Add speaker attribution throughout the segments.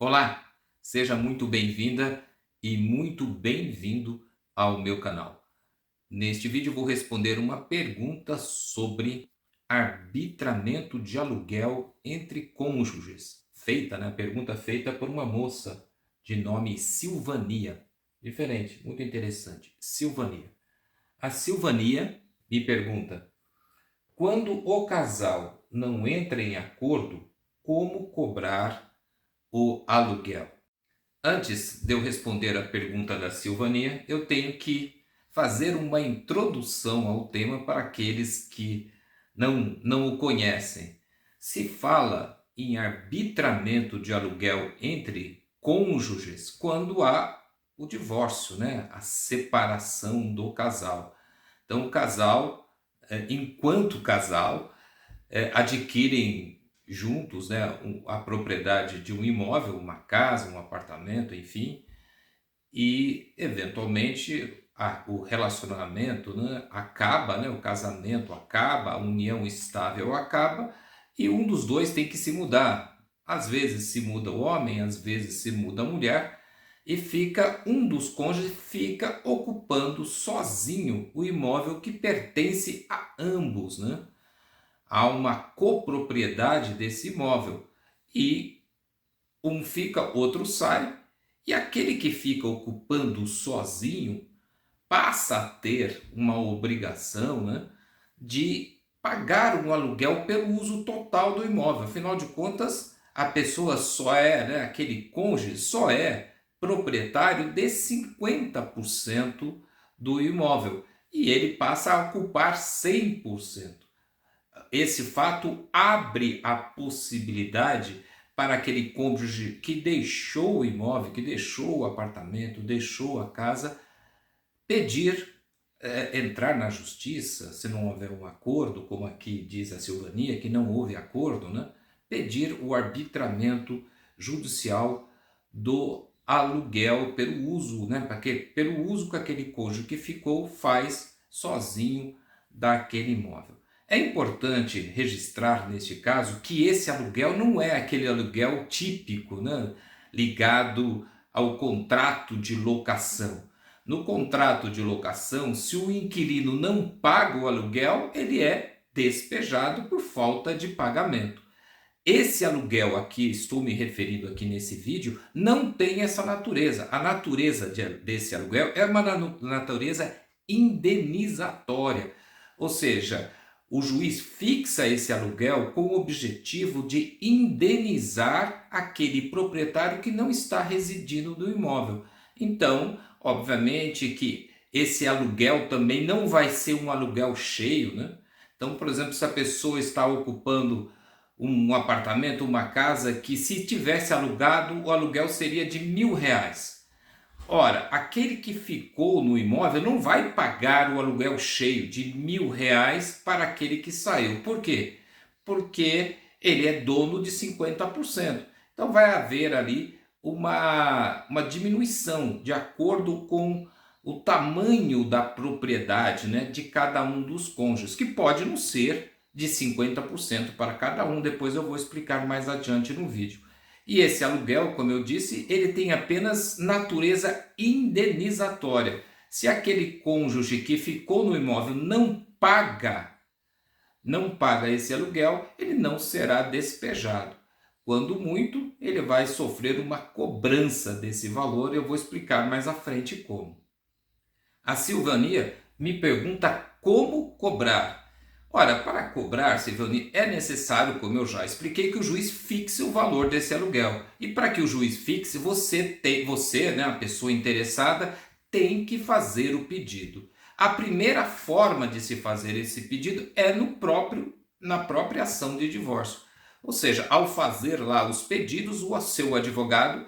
Speaker 1: Olá, seja muito bem-vinda e muito bem-vindo ao meu canal. Neste vídeo vou responder uma pergunta sobre arbitramento de aluguel entre cônjuges. Pergunta feita por uma moça de nome Silvania. Diferente, muito interessante. Silvania. A Silvania me pergunta: quando o casal não entra em acordo, como cobrar o aluguel? Antes de eu responder a pergunta da Silvania, eu tenho que fazer uma introdução ao tema para aqueles que não o conhecem. Se fala em arbitramento de aluguel entre cônjuges quando há o divórcio, né? A separação do casal. Então, o casal, enquanto casal, adquirem juntos, né, a propriedade de um imóvel, uma casa, um apartamento, enfim, e eventualmente o relacionamento, né, acaba, né, o casamento acaba, a união estável acaba e um dos dois tem que se mudar. Às vezes se muda o homem, às vezes se muda a mulher e fica um dos cônjuges fica ocupando sozinho o imóvel que pertence a ambos, né? Há uma copropriedade desse imóvel e um fica, outro sai, e aquele que fica ocupando sozinho passa a ter uma obrigação, né, de pagar um aluguel pelo uso total do imóvel. Afinal de contas, a pessoa só é, né, aquele cônjuge só é proprietário de 50% do imóvel e ele passa a ocupar 100%. Esse fato abre a possibilidade para aquele cônjuge que deixou o imóvel, que deixou o apartamento, deixou a casa, pedir, entrar na justiça, se não houver um acordo, como aqui diz a Silvania, que não houve acordo, né? Pedir o arbitramento judicial do aluguel pelo uso, né? Pelo uso que aquele cônjuge que ficou faz sozinho daquele imóvel. É importante registrar neste caso que esse aluguel não é aquele aluguel típico, né? Ligado ao contrato de locação. No contrato de locação, se o inquilino não paga o aluguel, ele é despejado por falta de pagamento. Esse aluguel aqui, estou me referindo aqui nesse vídeo, não tem essa natureza. A natureza desse aluguel é uma natureza indenizatória. Ou seja, o juiz fixa esse aluguel com o objetivo de indenizar aquele proprietário que não está residindo no imóvel. Então, obviamente que esse aluguel também não vai ser um aluguel cheio, né? Então, por exemplo, se a pessoa está ocupando um apartamento, uma casa que se tivesse alugado, o aluguel seria de R$ 1.000. Ora, aquele que ficou no imóvel não vai pagar o aluguel cheio de R$ 1.000 para aquele que saiu. Por quê? Porque ele é dono de 50%. Então vai haver ali uma diminuição de acordo com o tamanho da propriedade, né, de cada um dos cônjuges, que pode não ser de 50% para cada um. Depois eu vou explicar mais adiante no vídeo. E esse aluguel, como eu disse, ele tem apenas natureza indenizatória. Se aquele cônjuge que ficou no imóvel não paga esse aluguel, ele não será despejado. Quando muito, ele vai sofrer uma cobrança desse valor, eu vou explicar mais à frente como. A Silvania me pergunta como cobrar. Ora, para cobrar, Silvania, é necessário, como eu já expliquei, que o juiz fixe o valor desse aluguel. E para que o juiz fixe, você, né, a pessoa interessada, tem que fazer o pedido. A primeira forma de se fazer esse pedido é na própria ação de divórcio. Ou seja, ao fazer lá os pedidos, o seu advogado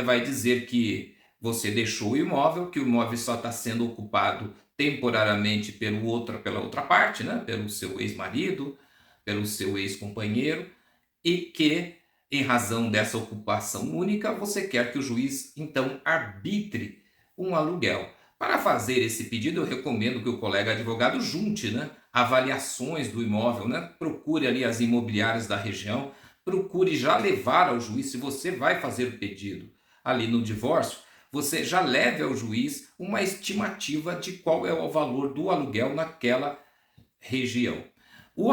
Speaker 1: vai dizer que você deixou o imóvel, que o imóvel só está sendo ocupado temporariamente pela outra parte, né? Pelo seu ex-marido, pelo seu ex-companheiro, e que, em razão dessa ocupação única, você quer que o juiz, então, arbitre um aluguel. Para fazer esse pedido, eu recomendo que o colega advogado junte, né, avaliações do imóvel, né? Procure ali as imobiliárias da região procure já levar ao juiz, se você vai fazer o pedido ali no divórcio, você já leve ao juiz uma estimativa de qual é o valor do aluguel naquela região. O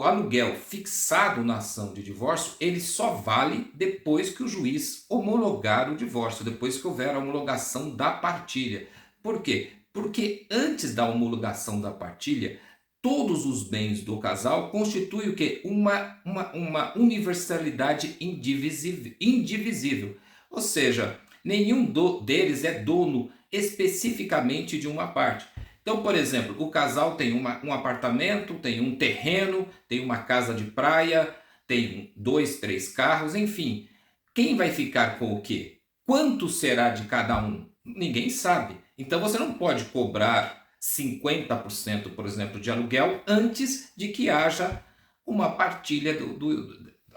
Speaker 1: aluguel fixado na ação de divórcio, ele só vale depois que o juiz homologar o divórcio, depois que houver a homologação da partilha. Por quê? Porque antes da homologação da partilha, todos os bens do casal constituem o quê? Uma universalidade indivisível. Ou seja, nenhum deles é dono especificamente de uma parte. Então, por exemplo, o casal tem um apartamento, tem um terreno, tem uma casa de praia, tem 2, 3 carros, enfim. Quem vai ficar com o quê? Quanto será de cada um? Ninguém sabe. Então você não pode cobrar 50%, por exemplo, de aluguel antes de que haja uma partilha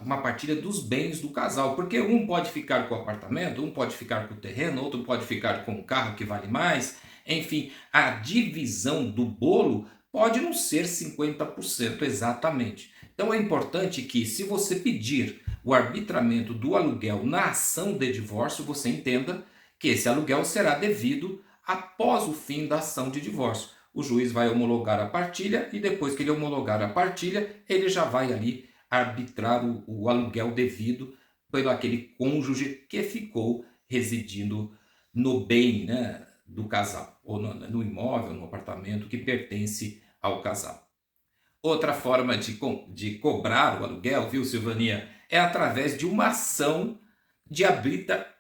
Speaker 1: uma partilha dos bens do casal, porque um pode ficar com o apartamento, um pode ficar com o terreno, outro pode ficar com o carro que vale mais. Enfim, a divisão do bolo pode não ser 50% exatamente. Então é importante que, se você pedir o arbitramento do aluguel na ação de divórcio, você entenda que esse aluguel será devido após o fim da ação de divórcio. O juiz vai homologar a partilha e depois que ele homologar a partilha, ele já vai ali arbitrar o aluguel devido pelo aquele cônjuge que ficou residindo no bem, né, do casal, ou no imóvel, no apartamento que pertence ao casal. Outra forma de cobrar o aluguel, viu, Silvania, é através de uma ação de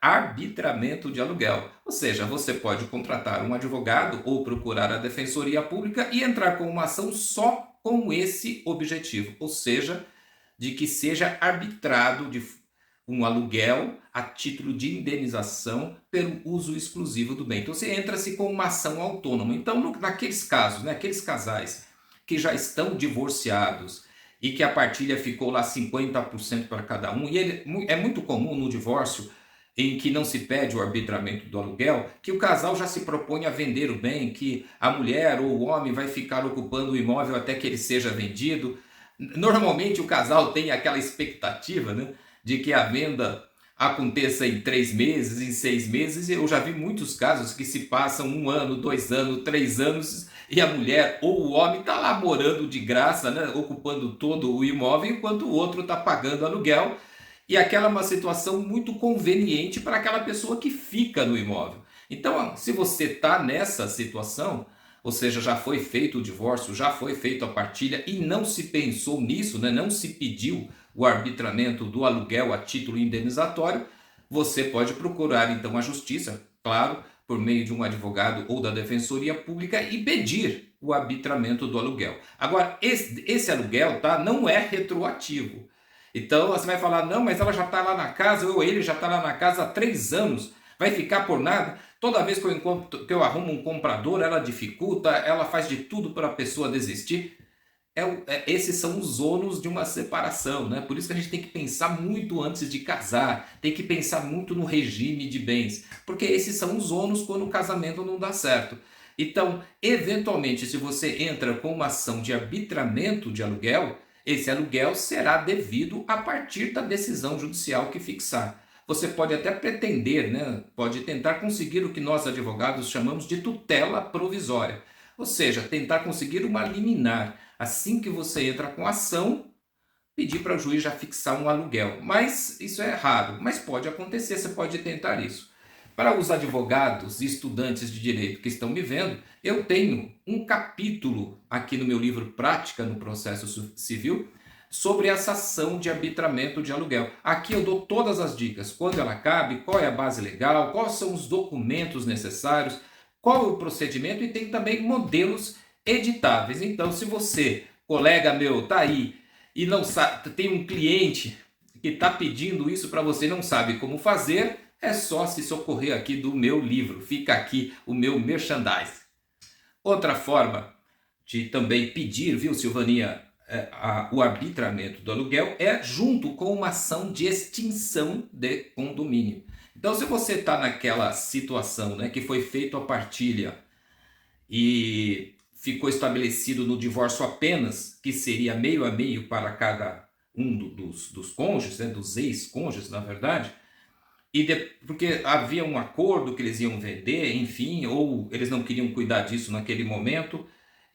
Speaker 1: arbitramento de aluguel. Ou seja, você pode contratar um advogado ou procurar a Defensoria Pública e entrar com uma ação só com esse objetivo, ou seja, de que seja arbitrado um aluguel a título de indenização pelo uso exclusivo do bem. Então você entra-se com uma ação autônoma. Então, naqueles casos, né, aqueles casais que já estão divorciados e que a partilha ficou lá 50% para cada um, e é muito comum no divórcio, em que não se pede o arbitramento do aluguel, que o casal já se propõe a vender o bem, que a mulher ou o homem vai ficar ocupando o imóvel até que ele seja vendido. Normalmente o casal tem aquela expectativa, né, de que a venda aconteça em 3 meses, em 6 meses. Eu já vi muitos casos que se passam 1 ano, 2 anos, 3 anos e a mulher ou o homem está lá morando de graça, né, ocupando todo o imóvel, enquanto o outro está pagando aluguel. E aquela é uma situação muito conveniente para aquela pessoa que fica no imóvel. Então, se você está nessa situação, ou seja, já foi feito o divórcio, já foi feita a partilha e não se pensou nisso, né? Não se pediu o arbitramento do aluguel a título indenizatório, você pode procurar então a justiça, claro, por meio de um advogado ou da Defensoria Pública e pedir o arbitramento do aluguel. Agora, esse aluguel, tá, não é retroativo. Então você vai falar, não, mas ela já está lá na casa, ou ele já está lá na casa há 3 anos, vai ficar por nada? Toda vez que eu arrumo um comprador, ela dificulta, ela faz de tudo para a pessoa desistir. Esses são os ônus de uma separação, né? Por isso que a gente tem que pensar muito antes de casar, tem que pensar muito no regime de bens, porque esses são os ônus quando o casamento não dá certo. Então, eventualmente, se você entra com uma ação de arbitramento de aluguel, esse aluguel será devido a partir da decisão judicial que fixar. Você pode até pretender, né? Pode tentar conseguir o que nós advogados chamamos de tutela provisória, ou seja, tentar conseguir uma liminar. Assim que você entra com a ação, pedir para o juiz já fixar um aluguel. Mas isso é raro, mas pode acontecer, você pode tentar isso. Para os advogados e estudantes de direito que estão me vendo, eu tenho um capítulo aqui no meu livro Prática no Processo Civil sobre essa ação de arbitramento de aluguel. Aqui eu dou todas as dicas, quando ela cabe, qual é a base legal, quais são os documentos necessários, qual é o procedimento e tem também modelos editáveis. Então, se você, colega meu, está aí e não sabe, tem um cliente que está pedindo isso para você e não sabe como fazer, é só se socorrer aqui do meu livro. Fica aqui o meu merchandise. Outra forma de também pedir, viu, Silvania, o arbitramento do aluguel é junto com uma ação de extinção de condomínio. Então, se você está naquela situação, né, que foi feita a partilha e ficou estabelecido no divórcio apenas que seria meio a meio para cada dos cônjuges, né, dos ex-cônjuges, na verdade, porque havia um acordo que eles iam vender, enfim, ou eles não queriam cuidar disso naquele momento,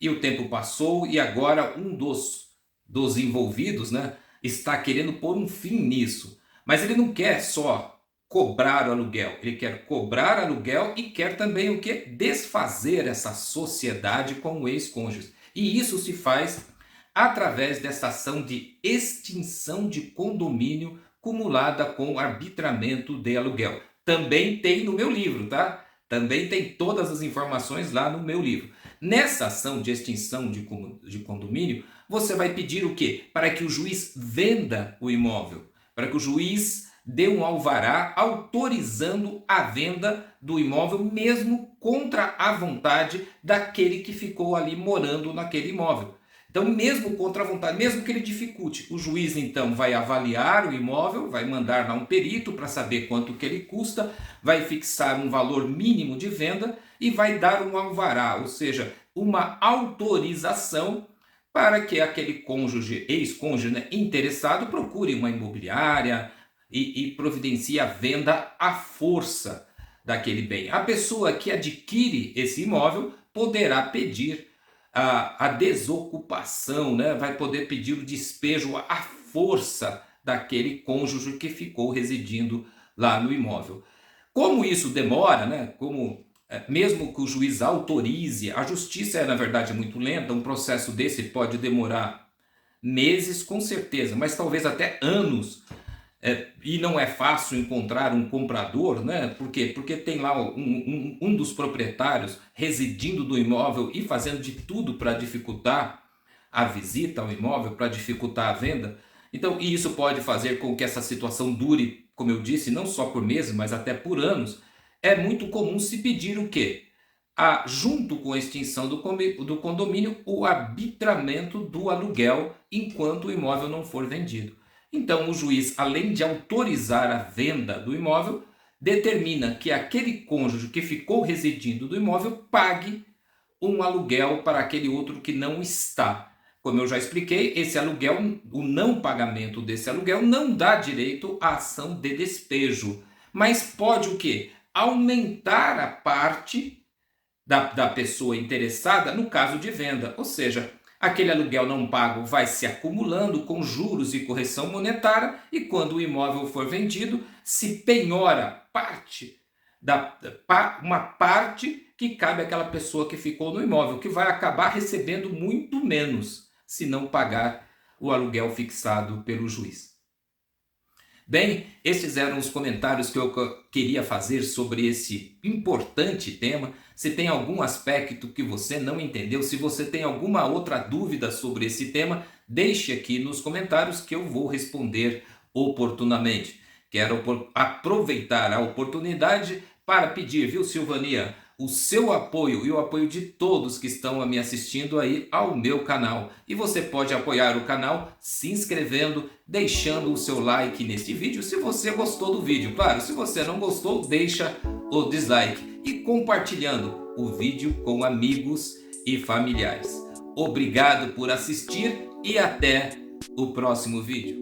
Speaker 1: e o tempo passou e agora um dos envolvidos, né, está querendo pôr um fim nisso. Mas ele não quer só cobrar o aluguel, ele quer cobrar aluguel e quer também o quê? Desfazer essa sociedade com o ex-cônjuge. E isso se faz através dessa ação de extinção de condomínio cumulada com arbitramento de aluguel. Também tem no meu livro, tá? Também tem todas as informações lá no meu livro. Nessa ação de extinção de condomínio, você vai pedir o quê? Para que o juiz venda o imóvel, para que o juiz dê um alvará autorizando a venda do imóvel, mesmo contra a vontade daquele que ficou ali morando naquele imóvel. Então, mesmo contra a vontade, mesmo que ele dificulte, o juiz então vai avaliar o imóvel, vai mandar lá um perito para saber quanto que ele custa, vai fixar um valor mínimo de venda e vai dar um alvará, ou seja, uma autorização para que aquele cônjuge, ex-cônjuge, né, interessado, procure uma imobiliária e providencie a venda à força daquele bem. A pessoa que adquire esse imóvel poderá pedir a desocupação, né? Vai poder pedir o despejo à força daquele cônjuge que ficou residindo lá no imóvel. Como isso demora, né? Mesmo que o juiz autorize, a justiça é na verdade muito lenta, um processo desse pode demorar meses com certeza, mas talvez até anos. E não é fácil encontrar um comprador, né? Por quê? Porque tem lá um dos proprietários residindo do imóvel e fazendo de tudo para dificultar a visita ao imóvel, para dificultar a venda. Então, e isso pode fazer com que essa situação dure, como eu disse, não só por meses, mas até por anos. É muito comum se pedir o quê? Junto com a extinção do condomínio, o arbitramento do aluguel enquanto o imóvel não for vendido. Então, o juiz, além de autorizar a venda do imóvel, determina que aquele cônjuge que ficou residindo do imóvel pague um aluguel para aquele outro que não está. Como eu já expliquei, esse aluguel, o não pagamento desse aluguel não dá direito à ação de despejo, mas pode o quê? Aumentar a parte da pessoa interessada no caso de venda, ou seja, aquele aluguel não pago vai se acumulando com juros e correção monetária e quando o imóvel for vendido, se penhora uma parte que cabe àquela pessoa que ficou no imóvel, que vai acabar recebendo muito menos se não pagar o aluguel fixado pelo juiz. Bem, esses eram os comentários que eu queria fazer sobre esse importante tema. Se tem algum aspecto que você não entendeu, se você tem alguma outra dúvida sobre esse tema, deixe aqui nos comentários que eu vou responder oportunamente. Quero aproveitar a oportunidade para pedir, viu, Silvania, o seu apoio e o apoio de todos que estão me assistindo aí ao meu canal. E você pode apoiar o canal se inscrevendo, deixando o seu like neste vídeo se você gostou do vídeo. Claro, se você não gostou, deixa o dislike e compartilhando o vídeo com amigos e familiares. Obrigado por assistir e até o próximo vídeo.